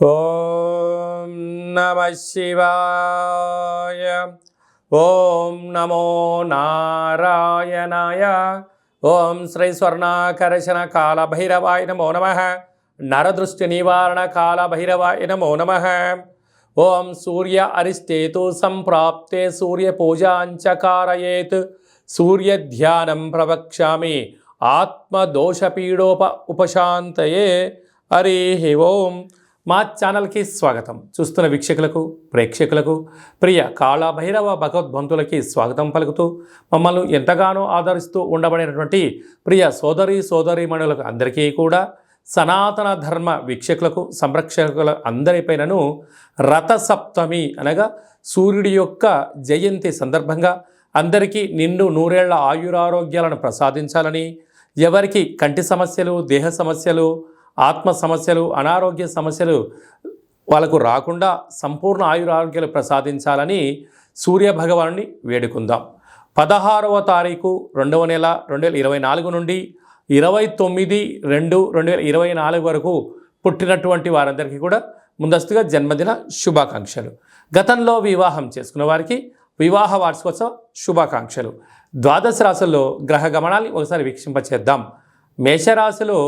ఓం నమ శివాయ. ఓం నమో నారాయణాయ. ఓం శ్రీ స్వర్ణాకర్షణ కాల భైరవాయ నమో నమ. నరదృష్టి నివారణ కాల భైరవాయ నమో నమ. ఓం సూర్య అరిష్టేతు సంప్రాప్తే సూర్య పూజాంచ కారయేత్. సూర్య ధ్యానం ప్రవక్ష్యామి ఆత్మదోషపీడోప ఉపశాంతయే. హరి ఓం. మా ఛానల్కి స్వాగతం. చూస్తున్న వీక్షకులకు ప్రేక్షకులకు ప్రియ కాళభైరవ భగవద్బంతులకి స్వాగతం పలుకుతూ మమ్మల్ని ఎంతగానో ఆదరిస్తూ ఉండబడినటువంటి ప్రియ సోదరీమణులకు అందరికీ కూడా సనాతన ధర్మ వీక్షకులకు సంరక్షకుల అందరిపైనను రథసప్తమి అనగా సూర్యుడి యొక్క జయంతి సందర్భంగా అందరికీ నిండు నూరేళ్ల ఆయురారోగ్యాలను ప్రసాదించాలని, ఎవరికి కంటి సమస్యలు, దేహ సమస్యలు, ఆత్మ సమస్యలు, అనారోగ్య సమస్యలు వాళ్ళకు రాకుండా సంపూర్ణ ఆయురారోగ్యాలు ప్రసాదించాలని సూర్యభగవానుని వేడుకుందాం. 16వ తారీఖు 2వ నెల 2024 నుండి 29/2/2024 వరకు పుట్టినటువంటి వారందరికీ కూడా ముందస్తుగా జన్మదిన శుభాకాంక్షలు. గతంలో వివాహం చేసుకున్న వారికి వివాహ వార్షికోత్సవ శుభాకాంక్షలు. ద్వాదశ రాశుల్లో గ్రహ గమనాన్ని ఒకసారి వీక్షింపచేద్దాం. మేషరాశిలో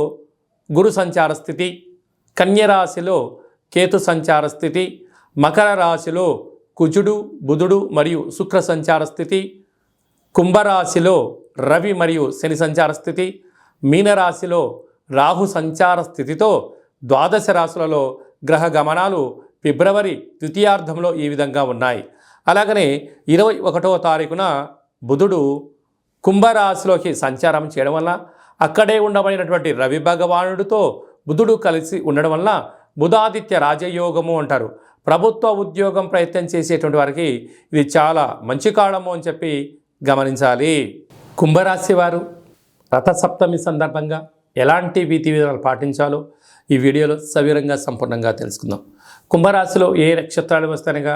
గురు సంచార స్థితి, కన్యరాశిలో కేతు సంచార స్థితి, మకర రాశిలో కుజుడు, బుధుడు మరియు శుక్ర సంచార స్థితి, కుంభరాశిలో రవి మరియు శని సంచార స్థితి, మీనరాశిలో రాహు సంచార స్థితితో ద్వాదశ రాశులలో గ్రహ గమనాలు ఫిబ్రవరి ద్వితీయార్థంలో ఈ విధంగా ఉన్నాయి. అలాగనే 21వ తారీఖున బుధుడు కుంభరాశిలోకి సంచారం చేయడం వల్ల అక్కడే ఉండబడినటువంటి రవి భగవానుడితో బుధుడు కలిసి ఉండడం వల్ల బుధాదిత్య రాజయోగము అంటారు. ప్రభుత్వ ఉద్యోగం ప్రయత్నం చేసేటువంటి వారికి ఇది చాలా మంచి కాలము అని చెప్పి గమనించాలి. కుంభరాశి వారు రథసప్తమి సందర్భంగా ఎలాంటి విధి విధానాలు పాటించాలో ఈ వీడియోలో సవివరంగా సంపూర్ణంగా తెలుసుకుందాం. కుంభరాశిలో ఏ నక్షత్రాలు వస్తాయనగా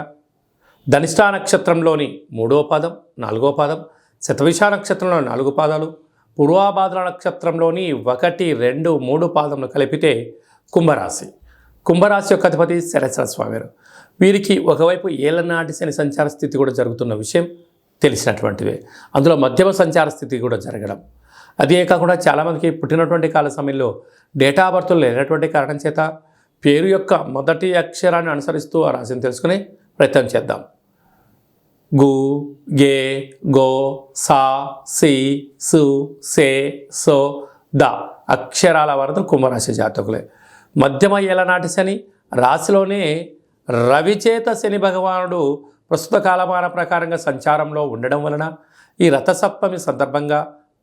ధనిష్టా నక్షత్రంలోని 3వ పాదం, 4వ పాదం, శతవిష నక్షత్రంలో 4 పాదాలు, పూర్వాభాద్ర నక్షత్రంలోని 1, 2, 3 పాదములు కలిపితే కుంభరాశి. కుంభరాశి యొక్క అధిపతి శనేశ్వర స్వామి. వీరికి ఒకవైపు ఏళ్ళనాటి శని సంచార స్థితి కూడా జరుగుతున్న విషయం తెలిసినటువంటివే. అందులో మధ్యమ సంచార స్థితి కూడా జరగడం, అదే కాకుండా చాలామందికి పుట్టినటువంటి కాల సమయంలో డేటా బర్త్లు లేనటువంటి కారణం చేత పేరు యొక్క మొదటి అక్షరాన్ని అనుసరిస్తూ ఆ రాశిని తెలుసుకునే ప్రయత్నం చేద్దాం. గు, గే, గో, సా, సి, సు, సే, సో, ద అక్షరాల వరకు కుంభరాశి జాతకులే. మధ్యమ ఏళ్ళనాటి శని రాశిలోనే రవిచేత శని భగవానుడు ప్రస్తుత కాలమాన ప్రకారంగా సంచారంలో ఉండడం వలన ఈ రథసప్తమి సందర్భంగా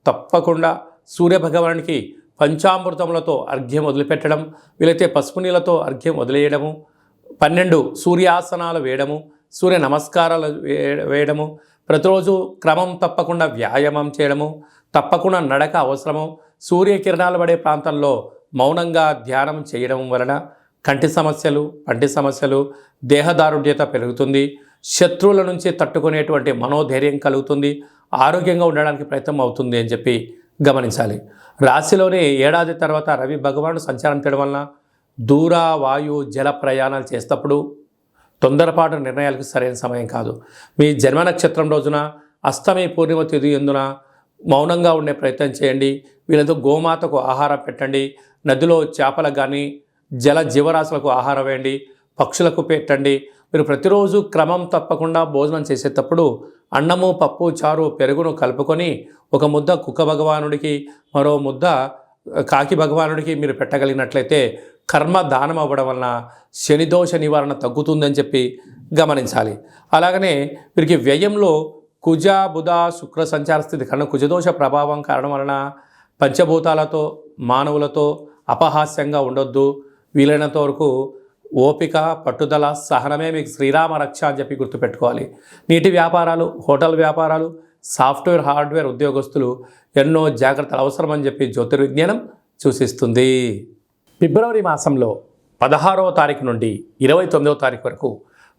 తప్పకుండా సూర్యభగవానునికి పంచామృతములతో అర్ఘ్యం వదిలిపెట్టడం, వీలైతే పసుపు నీళ్ళతో అర్ఘ్యం వదిలేయడము, 12 సూర్యాసనాలు వేయడము, సూర్య నమస్కారాలు వేయడము, ప్రతిరోజు క్రమం తప్పకుండా వ్యాయామం చేయడము, తప్పకుండా నడక అవసరము, సూర్యకిరణాలు పడే ప్రాంతంలో మౌనంగా ధ్యానం చేయడం వలన కంటి సమస్యలు, పంటి సమస్యలు, దేహదారుఢ్యత పెరుగుతుంది, శత్రువుల నుంచి తట్టుకునేటువంటి మనోధైర్యం కలుగుతుంది, ఆరోగ్యంగా ఉండడానికి ప్రయత్నం అవుతుంది అని చెప్పి గమనించాలి. రాశిలోనే ఏడాది తర్వాత రవి భగవానుడు సంచారం చేయడం వలన దూర, వాయు, జల ప్రయాణాలు చేసేటప్పుడు తొందరపాటు నిర్ణయాలకు సరైన సమయం కాదు. మీ జన్మ నక్షత్రం రోజున అష్టమి పూర్ణిమ తిథి ఎందున మౌనంగా ఉండే ప్రయత్నం చేయండి. వీళ్ళతో గోమాతకు ఆహారం పెట్టండి, నదిలో చేపలకు కానీ జల జీవరాశులకు ఆహారం వేయండి, పక్షులకు పెట్టండి. మీరు ప్రతిరోజు క్రమం తప్పకుండా భోజనం చేసేటప్పుడు అన్నము, పప్పు, చారు, పెరుగును కలుపుకొని ఒక ముద్ద కుక్క భగవానుడికి, మరో ముద్ద కాకి భగవానుడికి మీరు పెట్టగలిగినట్లయితే కర్మ దానం అవ్వడం వలన శనిదోష నివారణ తగ్గుతుందని చెప్పి గమనించాలి. అలాగనే వీరికి వ్యయంలో కుజ, బుధ, శుక్ర సంచార స్థితి కారణం కుజదోష ప్రభావం కారణం వలన పంచభూతాలతో, మానవులతో అపహాస్యంగా ఉండొద్దు. వీలైనంత వరకు ఓపిక, పట్టుదల, సహనమే మీకు శ్రీరామ రక్ష అని చెప్పి గుర్తుపెట్టుకోవాలి. నీటి వ్యాపారాలు, హోటల్ వ్యాపారాలు, సాఫ్ట్వేర్, హార్డ్వేర్ ఉద్యోగస్తులు ఎన్నో జాగ్రత్తలు అవసరమని చెప్పి జ్యోతిర్విజ్ఞానం సూచిస్తుంది. ఫిబ్రవరి మాసంలో 16వ తారీఖు నుండి 29వ తారీఖు వరకు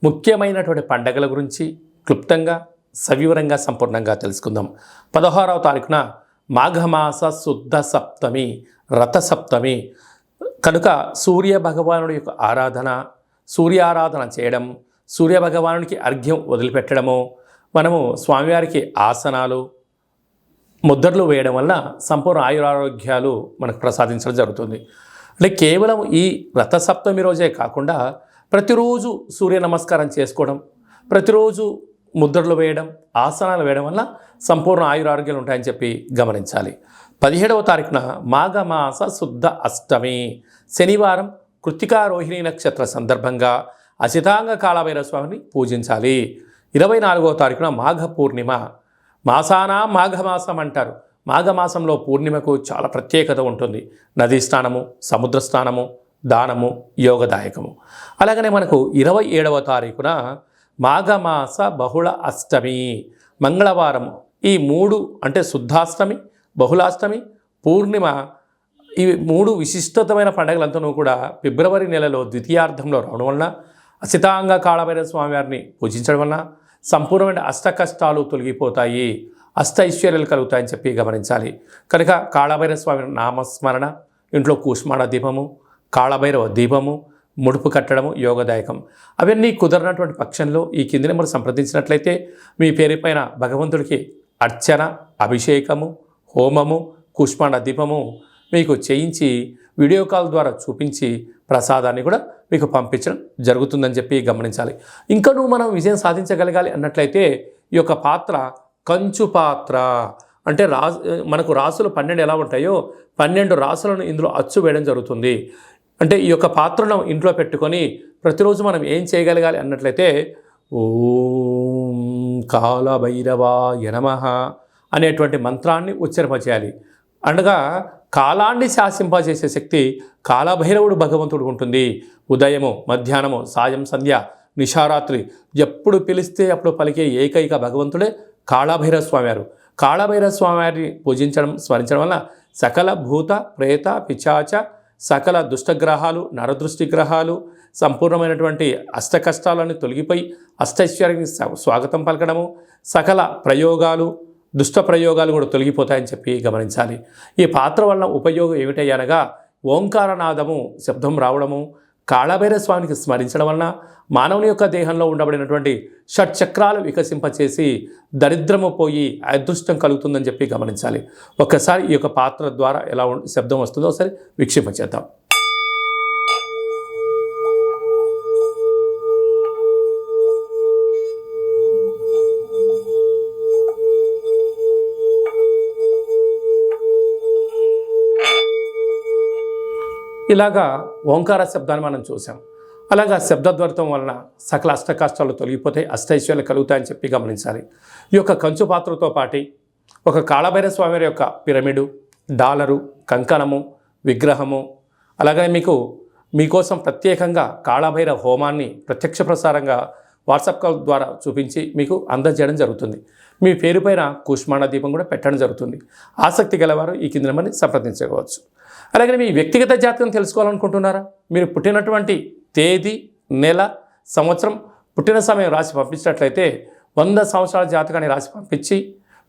ముఖ్యమైనటువంటి పండగల గురించి క్లుప్తంగా సవివరంగా సంపూర్ణంగా తెలుసుకుందాం. 16వ తారీఖున మాఘమాస శుద్ధ సప్తమి, రథసప్తమి. కనుక సూర్య భగవానుడి యొక్క ఆరాధన, సూర్యారాధన చేయడం, సూర్య భగవానుడికి అర్ఘ్యం వదిలిపెట్టడము, మనము స్వామివారికి ఆసనాలు, ముద్రలు వేయడం వల్ల సంపూర్ణ ఆయురారోగ్యాలు మనకు ప్రసాదించడం జరుగుతుంది. అంటే కేవలం ఈ రథసప్తమి రోజే కాకుండా ప్రతిరోజు సూర్య నమస్కారం చేసుకోవడం, ప్రతిరోజు ముద్రలు వేయడం, ఆసనాలు వేయడం వల్ల సంపూర్ణ ఆయురారోగ్యాలు ఉంటాయని చెప్పి గమనించాలి. 17వ తారీఖున మాఘమాస శుద్ధ అష్టమి శనివారం కృత్తికా రోహిణి నక్షత్ర సందర్భంగా అసితాంగ కాళభైరవ స్వామిని పూజించాలి. 24వ తారీఖున మాఘ పూర్ణిమ. మాసానా మాఘమాసం అంటారు. మాఘమాసంలో పూర్ణిమకు చాలా ప్రత్యేకత ఉంటుంది. నదీ స్నానము, సముద్ర స్నానము, దానము యోగదాయకము. అలాగనే మనకు 27వ తారీఖున మాఘమాస బహుళ అష్టమి మంగళవారం. ఈ 3 అంటే శుద్ధాష్టమి, బహుళాష్టమి, పూర్ణిమ, ఇవి 3 విశిష్టమైన పండుగలంతా కూడా ఫిబ్రవరి నెలలో ద్వితీయార్థంలో రావడం వలన అసితాంగ కాళభైరవ స్వామివారిని పూజించడం వలన సంపూర్ణమైన అష్ట కష్టాలు తొలగిపోతాయి, అష్ట ఐశ్వర్యాలు కలుగుతాయని చెప్పి గమనించాలి. కనుక కాళభైరవ స్వామి నామస్మరణ, ఇంట్లో కూష్మాణ దీపము, కాళభైరవ దీపము, ముడుపు కట్టడము యోగదాయకం. అవన్నీ కుదరనటువంటి పక్షంలో ఈ కింది నెంబర్ సంప్రదించినట్లయితే మీ పేరు పైన భగవంతుడికి అర్చన, అభిషేకము, హోమము, కూష్మాండ దీపము మీకు చేయించి వీడియో కాల్ ద్వారా చూపించి ప్రసాదాన్ని కూడా మీకు పంపించడం జరుగుతుందని చెప్పి గమనించాలి. ఇంకనూ మనం విజయం సాధించగలగాలి అన్నట్లయితే ఈ యొక్క పాత్ర కంచు పాత్ర. అంటే మనకు రాసులు 12 ఎలా ఉంటాయో 12 రాసులను ఇందులో అచ్చు వేయడం జరుగుతుంది. అంటే ఈ యొక్క పాత్రను ఇంట్లో పెట్టుకొని ప్రతిరోజు మనం ఏం చేయగలగాలి అన్నట్లయితే ఓం కాళభైరవాయ నమః అనేటువంటి మంత్రాన్ని ఉచ్చరింపచేయాలి. అనగా కాలాన్ని శాసింపజేసే శక్తి కాళభైరవుడు భగవంతుడు ఉంటుంది. ఉదయము, మధ్యాహ్నము, సాయం, సంధ్య, నిశారాత్రి ఎప్పుడు పిలిస్తే అప్పుడు పలికే ఏకైక భగవంతుడే కాళభైరవ స్వామివారు. కాళభైరవ స్వామివారిని పూజించడం, స్మరించడం వల్ల సకల భూత ప్రేత పిశాచ సకల దుష్టగ్రహాలు, నరదృష్టి గ్రహాలు, సంపూర్ణమైనటువంటి అష్ట కష్టాలను తొలగిపోయి అష్టైశ్వర్యానికి స్వాగతం పలకడము, సకల ప్రయోగాలు, దుష్ట ప్రయోగాలు కూడా తొలగిపోతాయని చెప్పి గమనించాలి. ఈ పాత్ర వలన ఉపయోగం ఏమిటయ్యనగా ఓంకారనాదము శబ్దం రావడము, కాళభైరవ స్వామికి స్మరించడం వలన మానవుని యొక్క దేహంలో ఉండబడినటువంటి షట్చక్రాలు వికసింపచేసి దరిద్రము పోయి అదృష్టం కలుగుతుందని చెప్పి గమనించాలి. ఒక్కసారి ఈ యొక్క పాత్ర ద్వారా ఎలా శబ్దం వస్తుందో ఒకసారి వీక్షింపచేద్దాం. ఇలాగా ఓంకార శబ్దాన్ని మనం చూసాం. అలాగా శబ్దద్వైతం వలన సకల అష్ట కష్టాలు తొలగిపోతాయి, అష్టైశ్వర్యాలు కలుగుతాయని చెప్పి గమనించాలి. ఈ యొక్క కంచు పాత్రతో పాటు ఒక కాళభైరవ స్వామి యొక్క పిరమిడు, డాలరు, కంకణము, విగ్రహము, అలాగనే మీకోసం ప్రత్యేకంగా కాళభైరవ హోమాన్ని ప్రత్యక్ష ప్రసారంగా వాట్సాప్ కాల్ ద్వారా చూపించి మీకు అందజేయడం జరుగుతుంది. మీ పేరు పైన కూష్మాండ దీపం కూడా పెట్టడం జరుగుతుంది. ఆసక్తి గలవారు ఈ కింది నెంబర్ని సంప్రదించవచ్చు. అలాగే మీ వ్యక్తిగత జాతకం తెలుసుకోవాలనుకుంటున్నారా? మీరు పుట్టినటువంటి తేదీ, నెల, సంవత్సరం, పుట్టిన సమయం రాసి పంపించినట్లయితే 100 సంవత్సరాల జాతకాన్ని రాసి పంపించి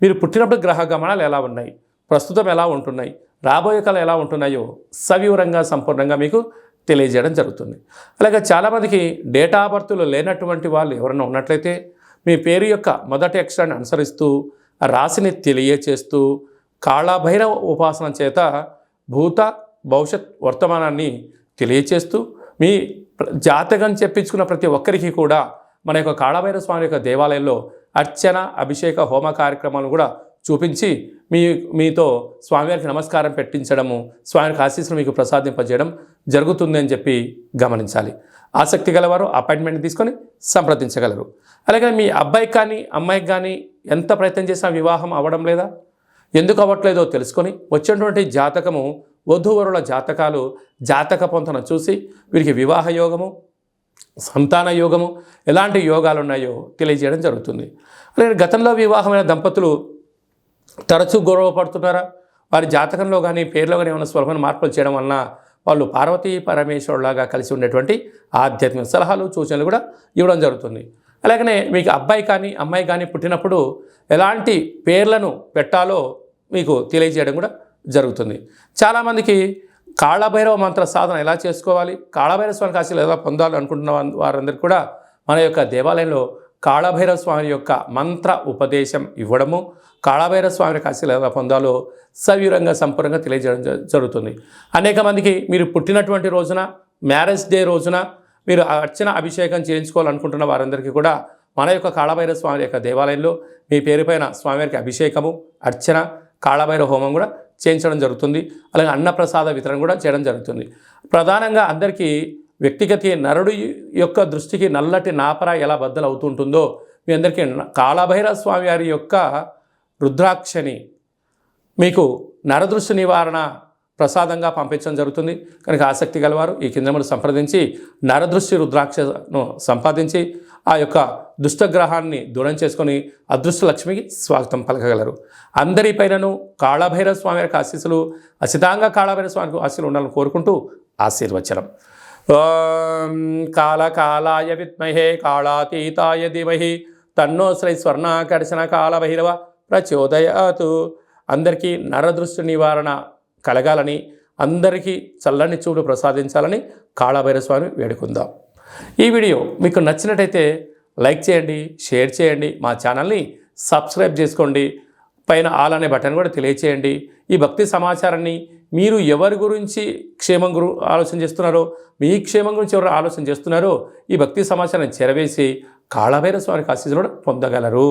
మీరు పుట్టినప్పుడు గ్రహ గమనాలు ఎలా ఉన్నాయి, ప్రస్తుతం ఎలా ఉంటున్నాయి, రాబోయే కాలం ఎలా ఉంటున్నాయో సవివరంగా సంపూర్ణంగా మీకు తెలియజేయడం జరుగుతుంది. అలాగే చాలామందికి డేటా ఆఫ్ బర్త్లు లేనటువంటి వాళ్ళు ఎవరైనా ఉన్నట్లయితే మీ పేరు యొక్క మొదటి అక్షరాన్ని అనుసరిస్తూ ఆ రాశిని తెలియచేస్తూ కాళభైరవ ఉపాసన చేత భూత భవిష్యత్ వర్తమానాన్ని తెలియచేస్తూ మీ జాతకం చెప్పించుకున్న ప్రతి ఒక్కరికి కూడా మన యొక్క కాళభైరవ స్వామి యొక్క దేవాలయంలో అర్చన, అభిషేక, హోమ కార్యక్రమాలను కూడా చూపించి మీతో స్వామివారికి నమస్కారం పెట్టించడము, స్వామివారికి ఆశీస్సులు మీకు ప్రసాదింపజేయడం జరుగుతుంది అని చెప్పి గమనించాలి. ఆసక్తి గలవారు అపాయింట్మెంట్ తీసుకొని సంప్రదించగలరు. అలాగే మీ అబ్బాయికి కానీ అమ్మాయికి కానీ ఎంత ప్రయత్నం చేసినా వివాహం అవ్వడం లేదా, ఎందుకు అవ్వట్లేదో తెలుసుకొని వచ్చినటువంటి జాతకము, వధూవరుల జాతకాలు, జాతక పొంతన చూసి వీరికి వివాహ యోగము, సంతాన యోగము, ఎలాంటి యోగాలు ఉన్నాయో తెలియజేయడం జరుగుతుంది. అలాగే గతంలో వివాహమైన దంపతులు తరచూ గొడవ పడుతున్నారా? వారి జాతకంలో కానీ పేర్లో కానీ ఏమైనా స్వల్పమైన మార్పులు చేయడం వలన వాళ్ళు పార్వతీ పరమేశ్వరులాగా కలిసి ఉండేటువంటి ఆధ్యాత్మిక సలహాలు, సూచనలు కూడా ఇవ్వడం జరుగుతుంది. అలాగనే మీకు అబ్బాయి కానీ అమ్మాయి కానీ పుట్టినప్పుడు ఎలాంటి పేర్లను పెట్టాలో మీకు తెలియజేయడం కూడా జరుగుతుంది. చాలామందికి కాళభైరవ మంత్ర సాధన ఎలా చేసుకోవాలి, కాళభైరవ స్వామికి ఆశీస్సులు ఎలా పొందాలి అనుకుంటున్న వారందరికీ కూడా మన యొక్క దేవాలయంలో కాళభైరవ స్వామి యొక్క మంత్ర ఉపదేశం ఇవ్వడము, కాళభైరవ స్వామి యొక్క ఆశీస్సులు ఎలా పొందాలో సవివరంగా సంపూర్ణంగా తెలియజేయడం జరుగుతుంది. అనేక మందికి మీరు పుట్టినటువంటి రోజున, మ్యారేజ్ డే రోజున మీరు అర్చన అభిషేకం చేయించుకోవాలనుకుంటున్న వారందరికీ కూడా మన యొక్క కాళభైరవ స్వామి యొక్క దేవాలయంలో మీ పేరుపైన స్వామివారికి అభిషేకము, అర్చన, కాళభైరవ హోమం కూడా చేయించడం జరుగుతుంది. అలాగే అన్నప్రసాద వితరణ కూడా చేయడం జరుగుతుంది. ప్రధానంగా అందరికీ వ్యక్తిగత నరుడు యొక్క దృష్టికి నల్లటి నాపర ఎలా బద్దలు అవుతుంటుందో మీ అందరికీ కాళభైరవ స్వామి వారి యొక్క రుద్రాక్షని మీకు నరదృష్టి నివారణ ప్రసాదంగా పంపించడం జరుగుతుంది. కనుక ఆసక్తి గలవారు ఈ కిందమును సంప్రదించి నరదృష్టి రుద్రాక్షను సంపాదించి ఆ యొక్క దుష్టగ్రహాన్ని దూరం చేసుకొని అదృష్ట లక్ష్మికి స్వాగతం పలకగలరు. అందరిపైనను కాళభైరవ స్వామి యొక్క ఆశీస్సులు, అసితంగా కాళభైరవ స్వామికి ఆశీస్సులు ఉండాలని కోరుకుంటూ ఆశీర్వచనం. ఓం కాళకాలాయ విద్మహే కాళాతీతాయ ధీమహి తన్నో శ్రీ స్వర్ణాకర్షణ కాళభైరవ ప్రచోదయాతు. అందరికీ నరదృష్టి నివారణ కలగాలని, అందరికీ చల్లని చూడు ప్రసాదించాలని కాళభైరవ స్వామి వేడుకుందాం. ఈ వీడియో మీకు నచ్చినట్టయితే లైక్ చేయండి, షేర్ చేయండి, మా ఛానల్ని సబ్స్క్రైబ్ చేసుకోండి, పైన ఆల్ అనే బటన్ కూడా తెలియచేయండి. ఈ భక్తి సమాచారాన్ని మీరు ఎవరి గురించి ఆలోచన చేస్తున్నారో, మీ క్షేమం గురించి ఎవరు ఆలోచన చేస్తున్నారో ఈ భక్తి సమాచారాన్ని చేరవేసి కాళభైరవ స్వామికి ఆశీస్సులు కూడా పొందగలరు.